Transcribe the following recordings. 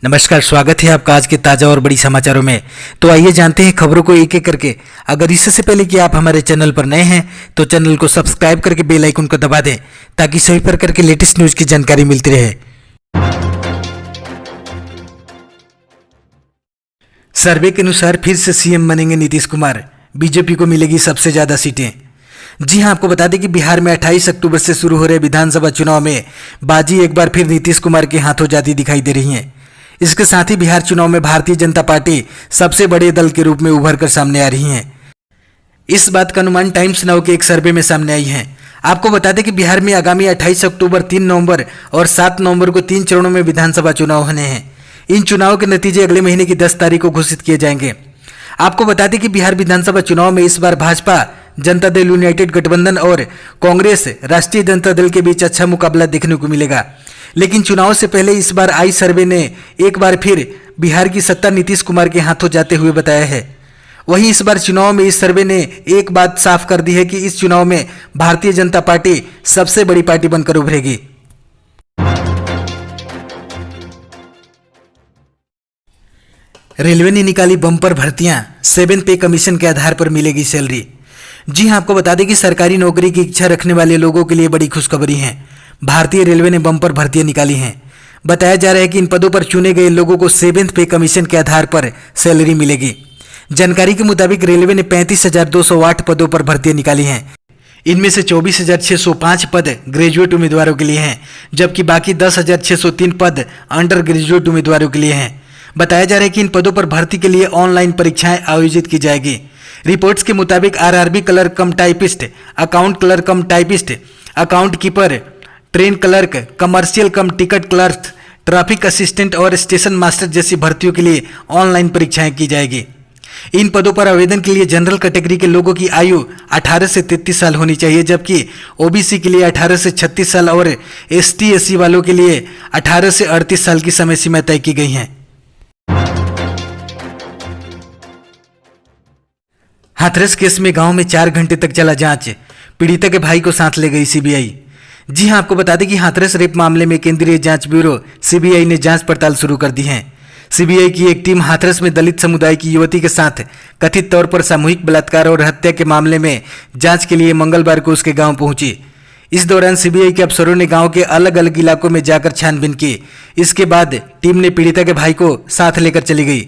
नमस्कार, स्वागत है आपका आज के ताज़ा और बड़ी समाचारों में। तो आइए जानते हैं खबरों को एक एक करके। अगर इससे पहले कि आप हमारे चैनल पर नए हैं तो चैनल को सब्सक्राइब करके बेल आइकन को दबा दें ताकि सभी प्रकार के लेटेस्ट न्यूज़ की जानकारी मिलती रहे। सर्वे के अनुसार फिर से सीएम बनेंगे नीतीश कुमार, बीजेपी को मिलेगी सबसे ज़्यादा सीटें। जी हां, आपको बता दें कि बिहार में 28 अक्टूबर से शुरू हो रहे विधानसभा चुनाव में बाजी एक बार फिर नीतीश कुमार के हाथों जाती दिखाई दे रही है। इसके साथ ही बिहार चुनाव में भारतीय जनता पार्टी सबसे बड़े दल के रूप में उभर कर सामने आ रही है। इस बात का अनुमान टाइम्स नाउ के एक सर्वे में सामने आई है। आपको बता दें कि बिहार में आगामी 28 अक्टूबर, 3 नवंबर और 7 नवंबर को 3 चरणों में विधानसभा चुनाव होने हैं। इन चुनाव के नतीजे अगले महीने की 10 तारीख को घोषित किए जाएंगे। आपको बता दें कि बिहार विधानसभा चुनाव में इस बार भाजपा जनता दल यूनाइटेड गठबंधन और कांग्रेस राष्ट्रीय जनता दल के बीच अच्छा मुकाबला देखने को मिलेगा। लेकिन चुनाव से पहले इस बार आई सर्वे ने एक बार फिर बिहार की सत्ता नीतीश कुमार के हाथों जाते हुए बताया है। वहीं इस बार चुनाव में इस सर्वे ने एक बात साफ कर दी है कि इस चुनाव में भारतीय जनता पार्टी सबसे बड़ी पार्टी बनकर उभरेगी। रेलवे ने निकाली बम्पर भर्तियां, 7 पे कमीशन के आधार पर मिलेगी सैलरी। जी हां, आपको बता दें कि सरकारी नौकरी की इच्छा रखने वाले लोगों के लिए बड़ी खुशखबरी है। भारतीय रेलवे ने बम्पर भर्तियां निकाली हैं। बताया जा रहा है कि इन पदों पर चुने गए लोगों को 7th पे कमीशन के आधार पर सैलरी मिलेगी। जानकारी के मुताबिक रेलवे ने 35,208 पदों पर भर्तियां निकाली हैं। इनमें से 24,605 पद ग्रेजुएट उम्मीदवारों के लिए हैं, जबकि बाकी 10,603 पद अंडर ग्रेजुएट उम्मीदवारों के लिए हैं। बताया जा रहा है कि इन पदों पर भर्ती के लिए ऑनलाइन परीक्षाएं आयोजित की जाएगी। रिपोर्ट्स के मुताबिक आरआरबी क्लर्क कम टाइपिस्ट, अकाउंट क्लर्क कम typist, account keeper, train clerk, commercial कम टिकट क्लर्क, ट्रैफिक असिस्टेंट और स्टेशन मास्टर जैसी भर्तियों के लिए ऑनलाइन परीक्षाएं की जाएगी। इन पदों पर आवेदन के लिए जनरल कैटेगरी के लोगों की आयु 18 से 33 साल होनी चाहिए, जबकि ओबीसी के लिए 18 से 36 साल और एसटी/एससी वालों के लिए 18 से 38 साल की समय सीमा तय की गई है। हाथरस केस में गांव में 4 घंटे तक चला जांच, पीड़िता के भाई को साथ ले गई सीबीआई। जी हां, आपको बता दें कि हाथरस रेप मामले में केंद्रीय जांच ब्यूरो सीबीआई ने जांच पड़ताल शुरू कर दी है। सीबीआई की एक टीम हाथरस में दलित समुदाय की युवती के साथ कथित तौर पर सामूहिक बलात्कार और हत्या के मामले में जांच के लिए मंगलवार को उसके गांव पहुंची। इस दौरान सीबीआई के अफसरों ने गांव के अलग अलग इलाकों में जाकर छानबीन की। इसके बाद टीम ने पीड़िता के भाई को साथ लेकर चली गई।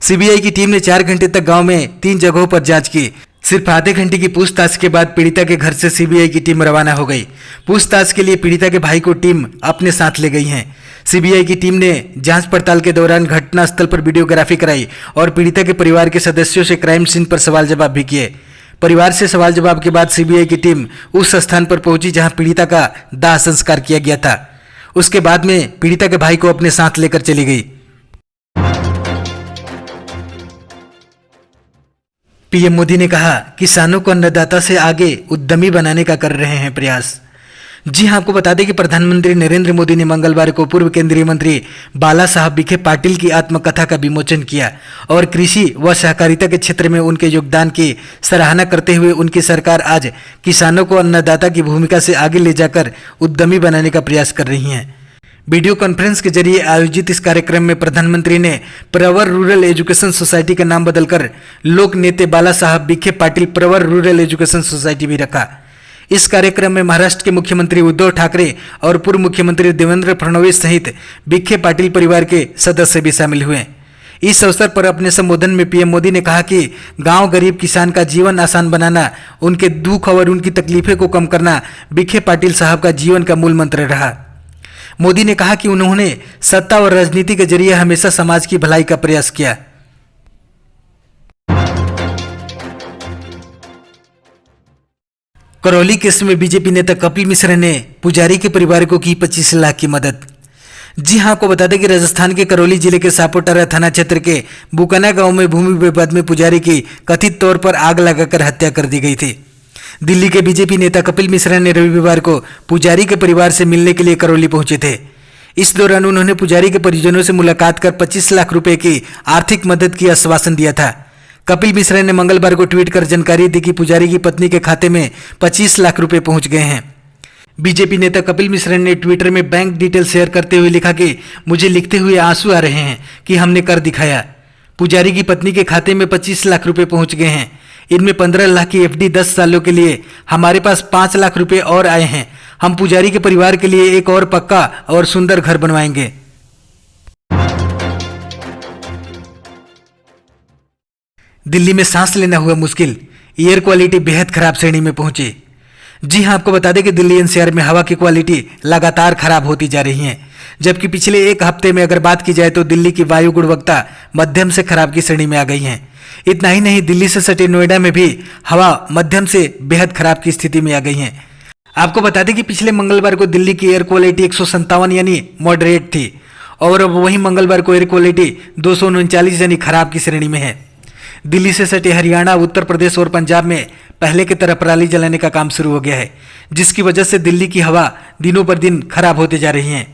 सीबीआई की टीम ने 4 घंटे तक गांव में 3 जगहों पर जांच की। सिर्फ आधे घंटे की पूछताछ के बाद पीड़िता के घर से सीबीआई की टीम रवाना हो गई। पूछताछ के लिए पीड़िता के भाई को टीम अपने साथ ले गई है। सीबीआई की टीम ने जांच पड़ताल के दौरान घटनास्थल पर वीडियोग्राफी कराई और पीड़िता के परिवार के सदस्यों से क्राइम सीन पर सवाल जवाब भी किए। परिवार से सवाल जवाब के बाद सीबीआई की टीम उस स्थान पर पहुंची जहां पीड़िता का दाह संस्कार किया गया था। उसके बाद में पीड़िता के भाई को अपने साथ लेकर चली गई। पीएम मोदी ने कहा, किसानों को अन्नदाता से आगे उद्यमी बनाने का कर रहे हैं प्रयास। जी हां, आपको बता दें कि प्रधानमंत्री नरेंद्र मोदी ने मंगलवार को पूर्व केंद्रीय मंत्री बाला साहब विखे पाटिल की आत्मकथा का विमोचन किया और कृषि व सहकारिता के क्षेत्र में उनके योगदान की सराहना करते हुए उनकी सरकार आज किसानों को अन्नदाता की भूमिका से आगे ले जाकर उद्यमी बनाने का प्रयास कर रही है। वीडियो कॉन्फ्रेंस के जरिए आयोजित इस कार्यक्रम में प्रधानमंत्री ने प्रवर रूरल एजुकेशन सोसाइटी का नाम बदलकर लोक नेते बाला साहब विखे पाटिल प्रवर रूरल एजुकेशन सोसाइटी भी रखा। इस कार्यक्रम में महाराष्ट्र के मुख्यमंत्री उद्धव ठाकरे और पूर्व मुख्यमंत्री देवेंद्र फडणवीस सहित विखे पाटिल परिवार के सदस्य भी शामिल हुए। इस अवसर पर अपने संबोधन में पीएम मोदी ने कहा कि गांव गरीब किसान का जीवन आसान बनाना, उनके दुख और उनकी तकलीफें को कम करना विखे पाटिल साहब का जीवन का मूल मंत्र रहा। मोदी ने कहा कि उन्होंने सत्ता और राजनीति के जरिए हमेशा समाज की भलाई का प्रयास किया। करौली केस में बीजेपी नेता कपिल मिश्रा ने पुजारी के परिवार को की 25 लाख की मदद। जी हां, आपको बता दें कि राजस्थान के करौली जिले के सापुतारा थाना क्षेत्र के बुकाना गांव में भूमि विवाद में पुजारी की कथित तौर पर आग लगाकर हत्या कर दी गई थी। दिल्ली के बीजेपी नेता कपिल मिश्रा ने रविवार को पुजारी के परिवार से मिलने के लिए करौली पहुंचे थे। इस दौरान उन्होंने पुजारी के परिजनों से मुलाकात कर 25 लाख रुपए की आर्थिक मदद की आश्वासन दिया था। कपिल मिश्रा ने मंगलवार को ट्वीट कर जानकारी दी कि पुजारी की पत्नी के खाते में 25 लाख रुपए पहुंच गए हैं। बीजेपी नेता कपिल मिश्रा ने ट्विटर में बैंक डिटेल शेयर करते हुए लिखा कि मुझे लिखते हुए आंसू आ रहे हैं कि हमने कर दिखाया। पुजारी की पत्नी के खाते में 25 लाख रुपए पहुंच गए हैं। इनमें 15 लाख की एफडी 10 सालों के लिए। हमारे पास 5 लाख रुपए और आए हैं। हम पुजारी के परिवार के लिए एक और पक्का और सुंदर घर बनवाएंगे। दिल्ली में सांस लेना हुआ मुश्किल, एयर क्वालिटी बेहद खराब श्रेणी में पहुंची। जी हां, आपको बता दें कि दिल्ली एनसीआर में हवा की क्वालिटी लगातार खराब होती जा रही है, जबकि पिछले एक हफ्ते में अगर बात की जाए तो दिल्ली की वायु गुणवत्ता मध्यम से खराब की श्रेणी में आ गई है। इतना ही नहीं, दिल्ली से सटे नोएडा में भी हवा मध्यम से बेहद खराब की स्थिति में आ गई है। आपको बता दें कि पिछले मंगलवार को दिल्ली की एयर क्वालिटी 157 यानी मॉडरेट थी और अब वही मंगलवार को एयर क्वालिटी 239 यानी खराब की श्रेणी में है। दिल्ली से सटे हरियाणा, उत्तर प्रदेश और पंजाब में पहले की तरह पराली जलाने का काम शुरू हो गया है, जिसकी वजह से दिल्ली की हवा दिनों पर दिन खराब होते जा रही है।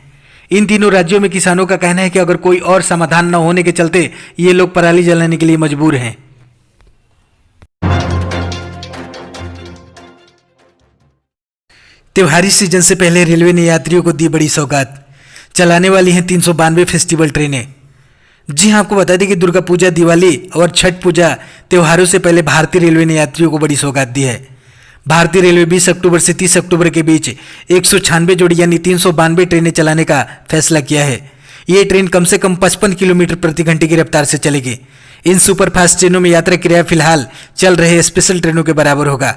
इन तीनों राज्यों में किसानों का कहना है कि अगर कोई और समाधान न होने के चलते ये लोग पराली जलाने के लिए मजबूर हैं। त्योहारी सीजन से पहले रेलवे ने यात्रियों को दी बड़ी सौगात, चलाने वाली हैं 392 फेस्टिवल ट्रेनें। जी हां, आपको बता दें कि दुर्गा पूजा, दिवाली और छठ पूजा त्योहारों से पहले भारतीय रेलवे ने यात्रियों को बड़ी सौगात दी है। भारतीय रेलवे 20 अक्टूबर से 30 अक्टूबर के बीच 196 जोड़ी यानी 392 ट्रेनें चलाने का फैसला किया है। ये ट्रेन कम से कम 55 किलोमीटर प्रति घंटे की रफ्तार से चलेगी। इन सुपरफास्ट ट्रेनों में यात्रा किराया फिलहाल चल रहे स्पेशल ट्रेनों के बराबर होगा।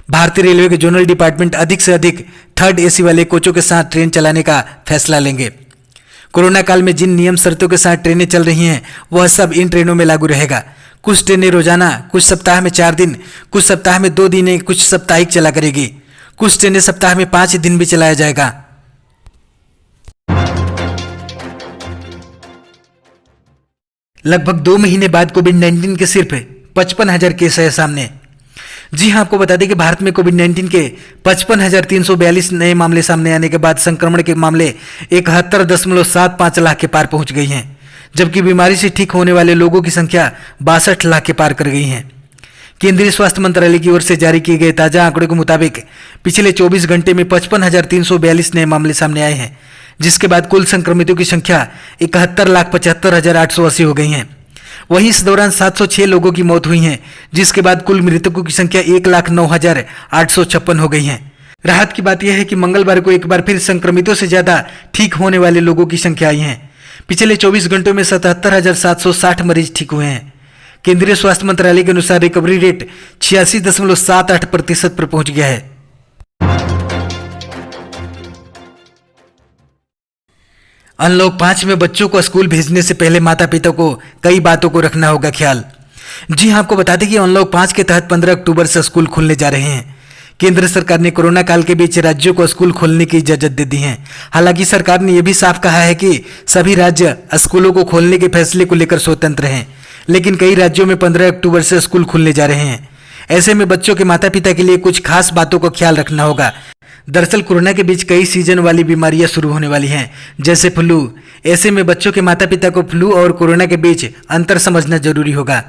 भारतीय रेलवे के जोनल डिपार्टमेंट अधिक से अधिक थर्ड एसी वाले कोचों के साथ ट्रेन चलाने का फैसला लेंगे। कोरोना काल में जिन नियम शर्तों के साथ ट्रेनें चल रही हैं वह सब इन ट्रेनों में लागू रहेगा। कुछ ट्रेनें रोजाना, कुछ सप्ताह में 4 दिन, कुछ सप्ताह में 2 दिन, कुछ साप्ताहिक चला करेगी। कुछ ट्रेनें सप्ताह में 5 दिन भी चलाया जाएगा। लगभग 2 महीने बाद कोविड-19 के सिर्फ 55,000 केस है सामने। जी हां, आपको बता दें कि भारत में कोविड-19 के 55,342 नए मामले सामने आने के बाद संक्रमण के मामले 71.75 लाख के पार पहुंच गई हैं, जबकि बीमारी से ठीक होने वाले लोगों की संख्या 62 लाख के पार कर गई है। केंद्रीय स्वास्थ्य मंत्रालय की ओर से जारी किए गए ताजा आंकड़ों के मुताबिक पिछले 24 घंटे में 55,342 नए मामले सामने आए हैं, जिसके बाद कुल संक्रमितों की संख्या 71,75,880 हो गई है। वहीं इस दौरान 706 लोगों की मौत हुई है, जिसके बाद कुल मृतकों की संख्या 1,09,856 हो गई है। राहत की बात यह है कि मंगलवार को एक बार फिर संक्रमितों से ज्यादा ठीक होने वाले लोगों की संख्या आई है। पिछले 24 घंटों में 77,760 मरीज ठीक हुए हैं। केंद्रीय स्वास्थ्य मंत्रालय के अनुसार रिकवरी रेट 86.78% पर पहुंच गया है। अनलॉक 5 में बच्चों को स्कूल भेजने से पहले माता पिता को कई बातों को रखना होगा ख्याल। जी हां, आपको बता दें कि अनलॉक 5 के तहत 15 अक्टूबर से स्कूल खुलने जा रहे हैं। केंद्र सरकार ने कोरोना काल के बीच राज्यों को स्कूल खोलने की इजाजत दे दी है। हालांकि सरकार ने यह भी साफ कहा है कि सभी राज्य स्कूलों को खोलने के फैसले को लेकर स्वतंत्र हैं, लेकिन कई राज्यों में 15 अक्टूबर से स्कूल खुलने जा रहे हैं। ऐसे में बच्चों के माता पिता के लिए कुछ खास बातों का ख्याल रखना होगा। दरअसल कोरोना के बीच कई सीजन वाली बीमारियां शुरू होने वाली हैं, जैसे फ्लू। ऐसे में बच्चों के माता पिता को फ्लू और कोरोना के बीच अंतर समझना जरूरी होगा।